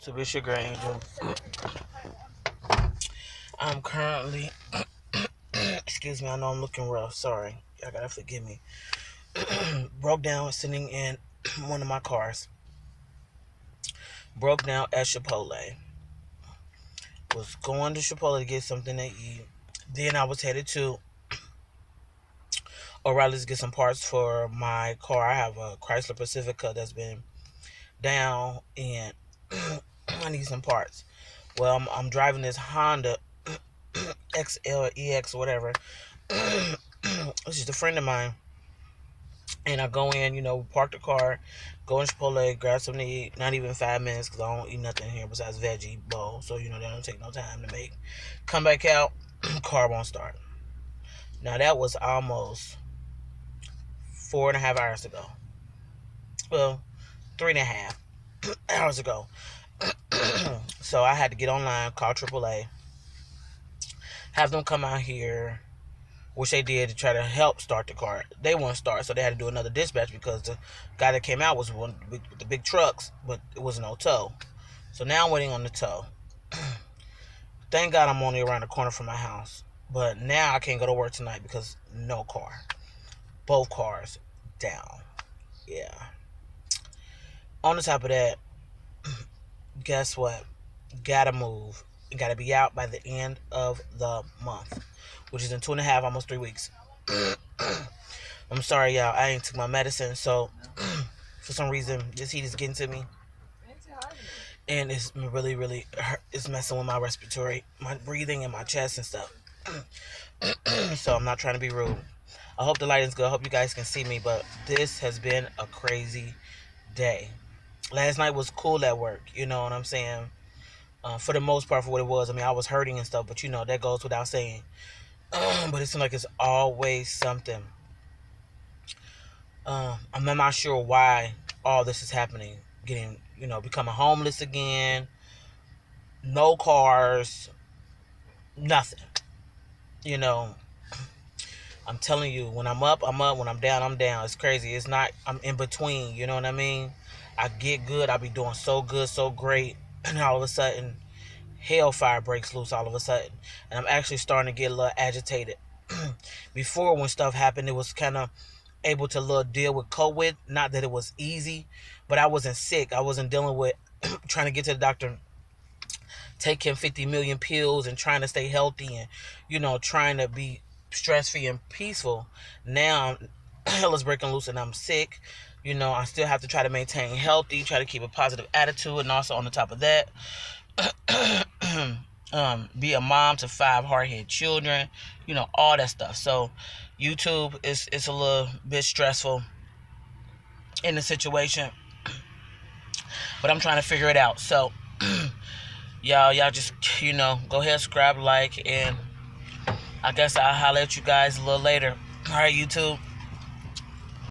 To be Sugar Angel. I'm currently, excuse me, I know I'm looking rough. Sorry. Y'all gotta forgive me. Broke down sitting in one of my cars. Broke down at Chipotle. Was going to Chipotle to get something to eat. Then I was headed to O'Reilly's to get some parts for my car. I have a Chrysler Pacifica that's been down and I need some parts. Well, I'm driving this Honda XL or EX or whatever. It's just a friend of mine. And I go in, park the car, go in Chipotle, grab something to eat. Not even 5 minutes because I don't eat nothing here besides veggie bowl. So, they don't take no time to make. Come back out, car won't start. Now, that was almost 4.5 hours ago. Well, 3.5 hours ago. So, I had to get online, call AAA, have them come out here, which they did to try to help start the car. They won't start, so they had to do another dispatch because the guy that came out was one with the big trucks, but it was no tow. So now I'm waiting on the tow. Thank God I'm only around the corner from my house. But now I can't go to work tonight because no car. Both cars down. Yeah. On the top of that, guess what? Gotta move. Gotta be out by the end of the month, which is in 2.5, almost 3 weeks. I'm sorry, y'all. I ain't took my medicine, so for some reason this heat is getting to me, and it's really, really it's messing with my respiratory, my breathing, and my chest and stuff. So I'm not trying to be rude. I hope the lighting's good. I hope you guys can see me, but this has been a crazy day. Last night was cool at work. You know what I'm saying? For the most part, for what it was. I mean, I was hurting and stuff, but that goes without saying. But it seems like it's always something. I'm not sure why all this is happening. Becoming homeless again. No cars. Nothing. I'm telling you, when I'm up, I'm up. When I'm down, I'm down. It's crazy. It's not, I'm in between. You know what I mean? I get good. I be doing so good, so great. And all of a sudden, hellfire breaks loose all of a sudden. And I'm actually starting to get a little agitated. Before, when stuff happened, it was kind of able to deal with COVID. Not that it was easy, but I wasn't sick. I wasn't dealing with trying to get to the doctor, taking 50 million pills and trying to stay healthy and, trying to be stress-free and peaceful. Now, hell is breaking loose and I'm sick. I still have to try to maintain healthy, try to keep a positive attitude, and also on the top of that, be a mom to 5 hard-headed children, all that stuff. So YouTube is a little bit stressful in the situation, but I'm trying to figure it out. So y'all just go ahead, subscribe, like, and I guess I'll holler at you guys a little later. All right, YouTube.